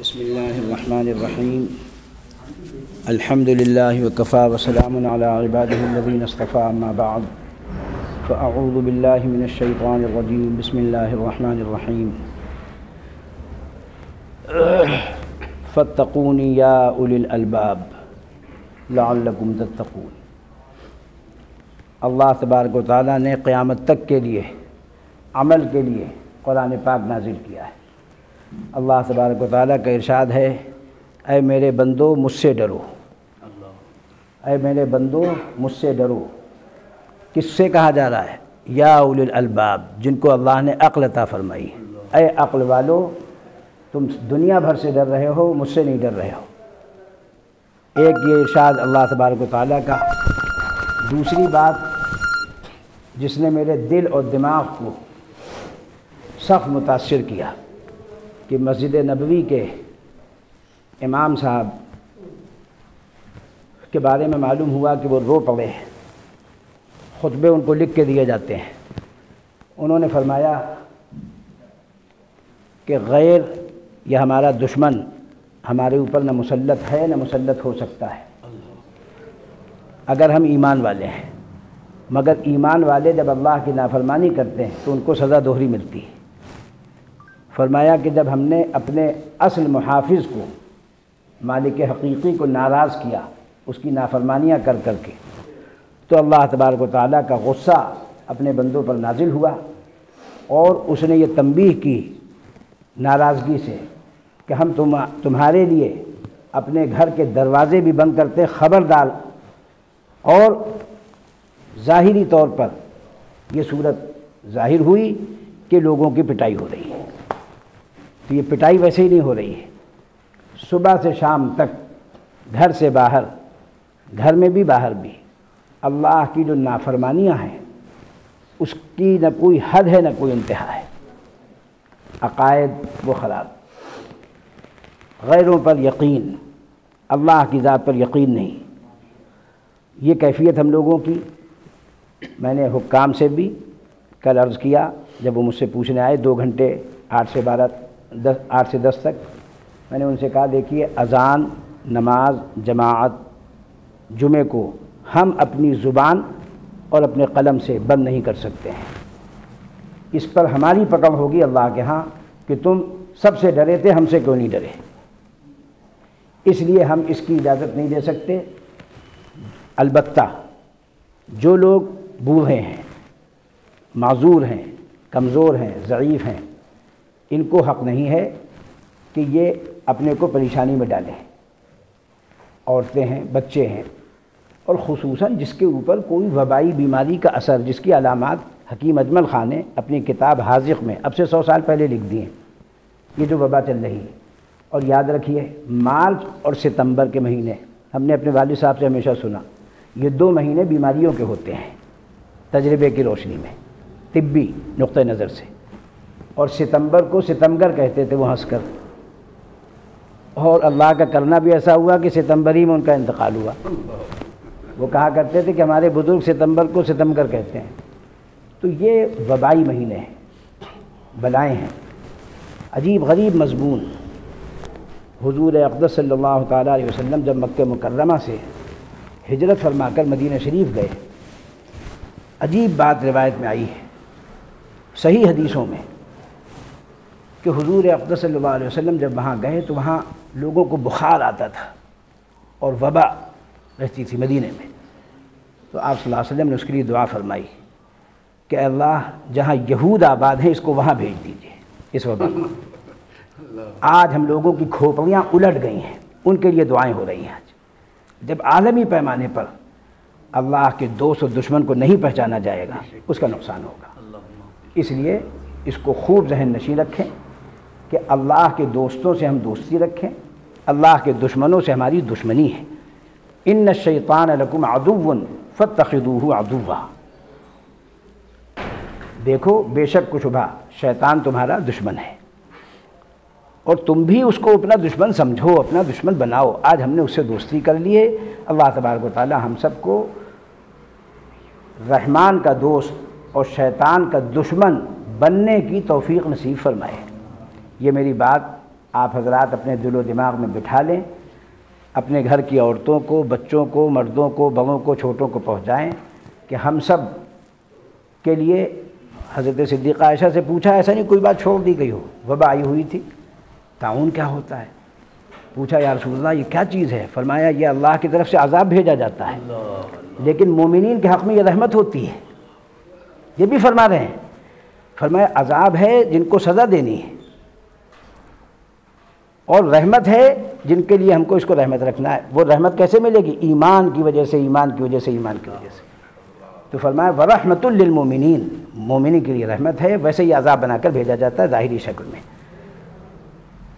بسم اللہ الرحمن الرحیم الحمد للہ وکفیٰ وسلام علی عبادہ الذین اصطفیٰ اما بعد فاعوذ باللہ من الشیطان الرجیم بسم اللہ الرحمن الرحیم فاتقونی یا اولی الالباب لعلکم تتقون۔ اللہ تبارک و تعالیٰ نے قیامت تک کے لیے عمل کے لیے قرآن پاک نازل کیا ہے۔ اللہ تبارک و تعالیٰ کا ارشاد ہے، اے میرے بندو مجھ سے ڈرو، اے میرے بندو مجھ سے ڈرو۔ کس سے کہا جا رہا ہے؟ یا اولی الالباب، جن کو اللہ نے عقل عطا فرمائی۔ اے عقل والو، تم دنیا بھر سے ڈر رہے ہو، مجھ سے نہیں ڈر رہے ہو۔ ایک یہ ارشاد اللہ تبارک و تعالیٰ کا۔ دوسری بات جس نے میرے دل اور دماغ کو سخت متاثر کیا کہ مسجد نبوی کے امام صاحب کے بارے میں معلوم ہوا کہ وہ رو پڑے ہیں، خطبے ان کو لکھ کے دیے جاتے ہیں۔ انہوں نے فرمایا کہ غیر یا ہمارا دشمن ہمارے اوپر نہ مسلط ہے نہ مسلط ہو سکتا ہے اگر ہم ایمان والے ہیں، مگر ایمان والے جب اللہ کی نافرمانی کرتے ہیں تو ان کو سزا دوہری ملتی ہے۔ فرمایا کہ جب ہم نے اپنے اصل محافظ کو، مالک حقیقی کو ناراض کیا اس کی نافرمانیاں کر کر کے، تو اللہ تبارک و تعالیٰ کا غصہ اپنے بندوں پر نازل ہوا، اور اس نے یہ تنبیہ کی ناراضگی سے کہ ہم تمہارے لیے اپنے گھر کے دروازے بھی بند کرتے، خبردار۔ اور ظاہری طور پر یہ صورت ظاہر ہوئی کہ لوگوں کی پٹائی ہو رہی ہے۔ تو یہ پٹائی ویسے ہی نہیں ہو رہی ہے، صبح سے شام تک گھر سے باہر، گھر میں بھی باہر بھی اللہ کی جو نافرمانیاں ہیں اس کی نہ کوئی حد ہے نہ کوئی انتہا ہے۔ عقائد وہ خراب، غیروں پر یقین، اللہ کی ذات پر یقین نہیں، یہ کیفیت ہم لوگوں کی۔ میں نے حکام سے بھی کل عرض کیا، جب وہ مجھ سے پوچھنے آئے 2 گھنٹے 8 سے 10 تک، میں نے ان سے کہا دیکھیے، اذان، نماز، جماعت، جمعے کو ہم اپنی زبان اور اپنے قلم سے بند نہیں کر سکتے ہیں۔ اس پر ہماری پکڑ ہوگی اللہ کے ہاں کہ تم سب سے ڈرے تھے، ہم سے کیوں نہیں ڈرے؟ اس لیے ہم اس کی اجازت نہیں دے سکتے۔ البتہ جو لوگ بوڑھے ہیں، معذور ہیں، کمزور ہیں، ضعیف ہیں، ان کو حق نہیں ہے کہ یہ اپنے کو پریشانی میں ڈالیں۔ عورتیں ہیں، بچے ہیں، اور خصوصاً جس کے اوپر کوئی وبائی بیماری کا اثر، جس کی علامات حکیم اجمل خان نے اپنی کتاب حاذق میں اب سے 100 سال پہلے لکھ دی ہیں، یہ جو وبا چل رہی ہے۔ اور یاد رکھیے، مارچ اور ستمبر کے مہینے، ہم نے اپنے والد صاحب سے ہمیشہ سنا، یہ 2 مہینے بیماریوں کے ہوتے ہیں تجربے کی روشنی میں، طبی نقطہ نظر سے۔ اور ستمبر کو ستمگر کہتے تھے وہ ہنس کر، اور اللہ کا کرنا بھی ایسا ہوا کہ ستمبر ہی میں ان کا انتقال ہوا۔ وہ کہا کرتے تھے کہ ہمارے بزرگ ستمبر کو ستمگر کہتے ہیں۔ تو یہ وبائی مہینے ہیں، بلائیں ہیں، عجیب غریب مضمون۔ حضور اقدس صلی اللہ تعالیٰ علیہ وسلم جب مکہ مکرمہ سے ہجرت فرما کر مدینہ شریف گئے، عجیب بات روایت میں آئی ہے، صحیح حدیثوں میں، کہ حضور اقدس صلی اللہ علیہ وسلم جب وہاں گئے تو وہاں لوگوں کو بخار آتا تھا اور وبا رہتی تھی مدینے میں۔ تو آپ صلی اللہ علیہ وسلم نے اس کے لیے دعا فرمائی کہ اے اللہ، جہاں یہود آباد ہیں اس کو وہاں بھیج دیجیے اس وبا کو۔ آج ہم لوگوں کی کھوپڑیاں الٹ گئی ہیں، ان کے لیے دعائیں ہو رہی ہیں۔ آج جب عالمی پیمانے پر اللہ کے دوست اور دشمن کو نہیں پہچانا جائے گا، اس کا نقصان ہوگا۔ اس لیے اس کو خوب ذہن نشین رکھیں کہ اللہ کے دوستوں سے ہم دوستی رکھیں، اللہ کے دشمنوں سے ہماری دشمنی ہے۔ ان الشیطان لکم عدو فاتخذوہ عدوا، دیکھو بے شک شبہ شیطان تمہارا دشمن ہے، اور تم بھی اس کو اپنا دشمن سمجھو، اپنا دشمن بناؤ۔ آج ہم نے اس سے دوستی کر لی ہے۔ اللہ تبارک و تعالی ہم سب کو رحمان کا دوست اور شیطان کا دشمن بننے کی توفیق نصیب فرمائے۔ یہ میری بات آپ حضرات اپنے دل و دماغ میں بٹھا لیں، اپنے گھر کی عورتوں کو، بچوں کو، مردوں کو، بڑوں کو، چھوٹوں کو پہنچائیں کہ ہم سب کے لیے حضرت صدیقہ عائشہ سے پوچھا، ایسا نہیں کوئی بات چھوڑ دی گئی ہو، وبا آئی ہوئی تھی، طاعون کیا ہوتا ہے؟ پوچھا یا رسول اللہ یہ کیا چیز ہے؟ فرمایا یہ اللہ کی طرف سے عذاب بھیجا جاتا ہے، لیکن مومنین کے حق میں یہ رحمت ہوتی ہے۔ یہ بھی فرما رہے ہیں، فرمایا عذاب ہے جن کو سزا دینی ہے، اور رحمت ہے جن کے لیے ہم کو اس کو رحمت رکھنا ہے۔ وہ رحمت کیسے ملے گی؟ ایمان کی وجہ سے، ایمان کی وجہ سے، ایمان کی وجہ سے۔ تو فرمایا وَرَحْمَةٌ لِّلْمُؤْمِنِينَ، مومنین کے لیے رحمت ہے، ویسے ہی عذاب بنا کر بھیجا جاتا ہے ظاہری شکل میں۔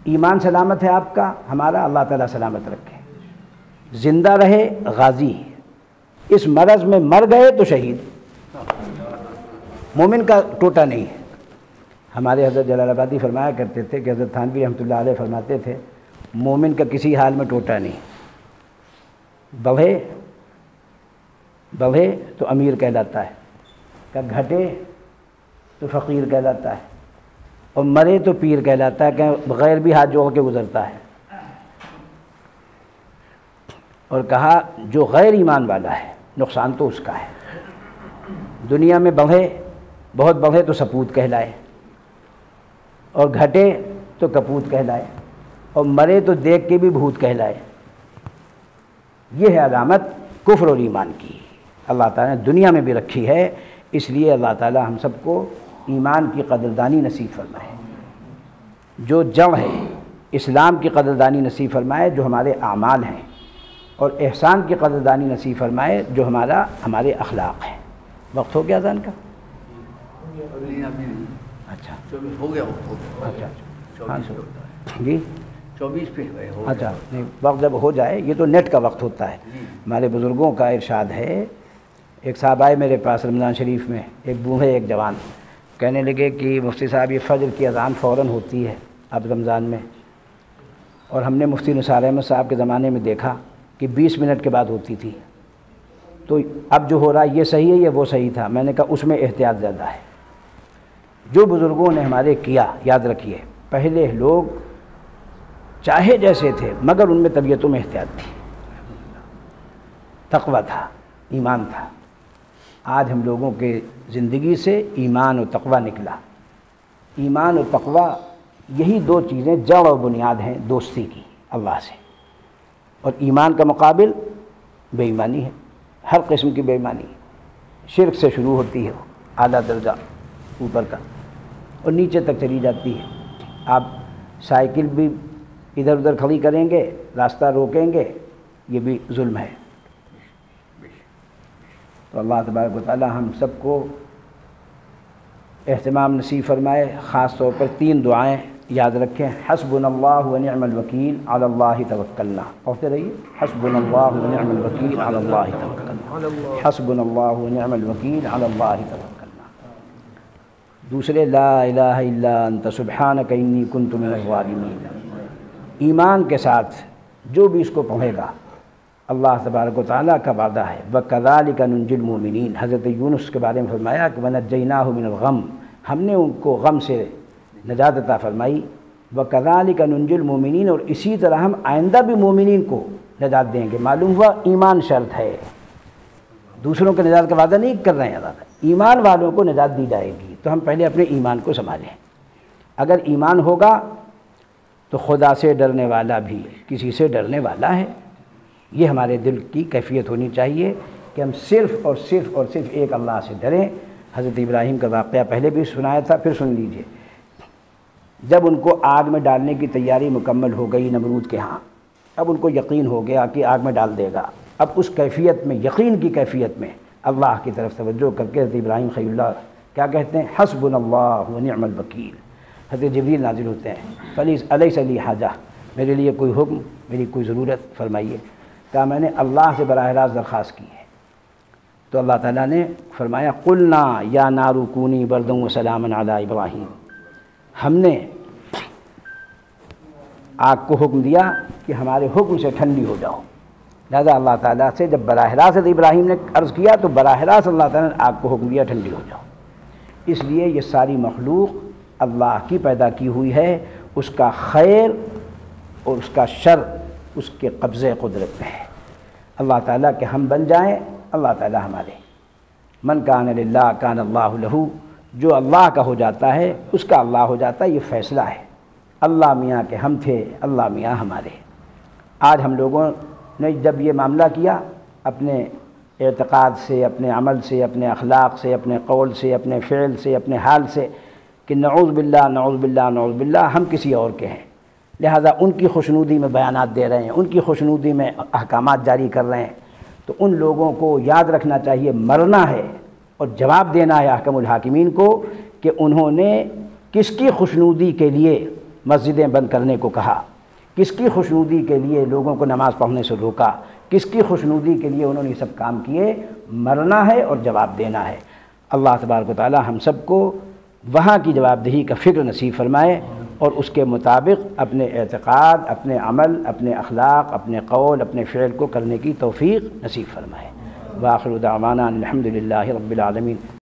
ایمان سلامت ہے آپ کا، ہمارا، اللہ تعالیٰ سلامت رکھے، زندہ رہے غازی، اس مرض میں مر گئے تو شہید، مومن کا ٹوٹا نہیں ہے۔ ہمارے حضرت جلال آبادی فرمایا کرتے تھے کہ حضرت تھانوی رحمۃ اللہ علیہ فرماتے تھے مومن کا کسی حال میں ٹوٹا نہیں، بڑھے تو امیر کہلاتا ہے، کہ گھٹے تو فقیر کہلاتا ہے، اور مرے تو پیر کہلاتا ہے، کہ بغیر بھی ہاتھ جوڑ کے گزرتا ہے۔ اور کہا جو غیر ایمان والا ہے نقصان تو اس کا ہے، دنیا میں بہت بڑھے تو سپوت کہلائے، اور گھٹے تو کپوت کہلائے، اور مرے تو دیکھ کے بھی بھوت کہلائے۔ یہ ہے علامت کفر اور ایمان کی، اللہ تعالیٰ نے دنیا میں بھی رکھی ہے، اس لیے اللہ تعالیٰ ہم سب کو ایمان کی قدردانی نصیب فرمائے، جو جڑ ہے اسلام کی قدردانی نصیب فرمائے جو ہمارے اعمال ہیں، اور احسان کی قدردانی نصیب فرمائے جو ہمارے اخلاق ہیں۔ وقت ہو گیا اذان کا؟ اچھا ہو گیا، اچھا جی 24 پہ اچھا، نہیں وقت جب ہو جائے، یہ تو نیٹ کا وقت ہوتا ہے۔ ہمارے بزرگوں کا ارشاد ہے، ایک صاحب آئے میرے پاس رمضان شریف میں، ایک بوڑھے ایک جوان، کہنے لگے کہ مفتی صاحب یہ فجر کی اذان فوراً ہوتی ہے اب رمضان میں، اور ہم نے مفتی نثار احمد صاحب کے زمانے میں دیکھا کہ 20 منٹ کے بعد ہوتی تھی، تو اب جو ہو رہا ہے یہ صحیح ہے یا وہ صحیح تھا؟ میں نے کہا اس میں احتیاط زیادہ ہے۔ جو بزرگوں نے ہمارے کیا، یاد رکھیے پہلے لوگ چاہے جیسے تھے مگر ان میں طبیعتوں میں احتیاط تھی، تقویٰ تھا، ایمان تھا۔ آج ہم لوگوں کے زندگی سے ایمان و تقویٰ نکلا۔ ایمان و تقویٰ یہی دو چیزیں جڑ و بنیاد ہیں دوستی کی اللہ سے، اور ایمان کا مقابل بے ایمانی ہے، ہر قسم کی بے ایمانی، شرک سے شروع ہوتی ہے اعلیٰ درجہ اوپر کا، اور نیچے تک چلی جاتی ہے۔ آپ سائیکل بھی ادھر ادھر کھڑی کریں گے، راستہ روکیں گے، یہ بھی ظلم ہے۔ تو اللہ تبارک و تعالی ہم سب کو اہتمام نصیب فرمائے۔ خاص طور پر 3 دعائیں یاد رکھیں، حسبنا اللہ و نعم الوکیل علی اللہ توکلنا، پڑھتے رہیے، حسبنا اللہ و نعم الوکیل علی اللہ توکلنا، حسبنا اللہ و نعم الوکیل علی اللہ توکلنا۔ دوسرے لا الہ الا انت سبحانک انی کنت من الظالمین۔ ایمان کے ساتھ جو بھی اس کو پڑھے گا، اللہ تبارک و تعالیٰ کا وعدہ ہے وَكَذَلِكَ نُنْجِي الْمُؤْمِنِينَ۔ حضرت یونس کے بارے میں فرمایا کہ وَنَجَّيْنَاهُ مِنَ الْغَمِّ، ہم نے ان کو غم سے نجات عطا فرمائی، وَكَذَلِكَ نُنْجِي الْمُؤْمِنِينَ، اور اسی طرح ہم آئندہ بھی مومنین کو نجات دیں گے۔ معلوم ہوا ایمان شرط ہے، دوسروں کے نجات کا وعدہ نہیں کر رہے ہیں اللہ، ایمان والوں کو نجات دی جائے گی، تو ہم پہلے اپنے ایمان کو سنبھالیں۔ اگر ایمان ہوگا تو خدا سے ڈرنے والا بھی کسی سے ڈرنے والا ہے۔ یہ ہمارے دل کی کیفیت ہونی چاہیے کہ ہم صرف اور صرف ایک اللہ سے ڈریں۔ حضرت ابراہیم کا واقعہ پہلے بھی سنایا تھا، پھر سن لیجئے۔ جب ان کو آگ میں ڈالنے کی تیاری مکمل ہو گئی نمرود کے ہاں، اب ان کو یقین ہو گیا کہ آگ میں ڈال دے گا، اب اس کیفیت میں، یقین کی کیفیت میں اللہ کی طرف توجہ کر کے حضرت ابراہیم خلیل اللہ کیا کہتے ہیں؟ حسبنا اللہ و نعم الوکیل۔ حضرت جبریل نازل ہوتے ہیں، فلیس الیس لی حاجہ، میرے لیے کوئی حکم، میری کوئی ضرورت، فرمائیے۔ کہا میں نے اللہ سے براہ راست درخواست کی ہے، تو اللہ تعالیٰ نے فرمایا قلنا یا نار کونی بردا وسلاما علی ابراہیم، ہم نے آگ کو حکم دیا کہ ہمارے حکم سے ٹھنڈی ہو جاؤ۔ لہذا اللہ تعالیٰ سے جب براہ راست ابراہیم نے عرض کیا تو براہ راست اللہ تعالیٰ نے آگ کو حکم دیا ٹھنڈی ہو جاؤ۔ اس لیے یہ ساری مخلوق اللہ کی پیدا کی ہوئی ہے، اس کا خیر اور اس کا شر اس کے قبضے قدرت میں ہے۔ اللہ تعالیٰ کے ہم بن جائیں، اللہ تعالیٰ ہمارے۔ من کان للہ کان اللہ لہو، جو اللہ کا ہو جاتا ہے اس کا اللہ ہو جاتا ہے، یہ فیصلہ ہے۔ اللہ میاں کے ہم تھے، اللہ میاں ہمارے۔ آج ہم لوگوں نے جب یہ معاملہ کیا، اپنے اعتقاد سے، اپنے عمل سے، اپنے اخلاق سے، اپنے قول سے، اپنے فعل سے، اپنے حال سے، کہ نعوذ باللہ نعوذ باللہ نعوذ باللہ ہم کسی اور کے ہیں، لہذا ان کی خوشنودی میں بیانات دے رہے ہیں، ان کی خوشنودی میں احکامات جاری کر رہے ہیں، تو ان لوگوں کو یاد رکھنا چاہیے مرنا ہے اور جواب دینا ہے احکم الحاکمین کو کہ انہوں نے کس کی خوشنودی کے لیے مسجدیں بند کرنے کو کہا، کس کی خوشنودی کے لیے لوگوں کو نماز پڑھنے سے روکا، کس کی خوشنودی کے لیے انہوں نے یہ سب کام کیے۔ مرنا ہے اور جواب دینا ہے۔ اللہ تبارک و تعالی ہم سب کو وہاں کی جواب دہی کا فکر نصیب فرمائے اور اس کے مطابق اپنے اعتقاد، اپنے عمل، اپنے اخلاق، اپنے قول، اپنے فعل کو کرنے کی توفیق نصیب فرمائے۔ وآخر دعوانا الحمد للہ رب العالمین۔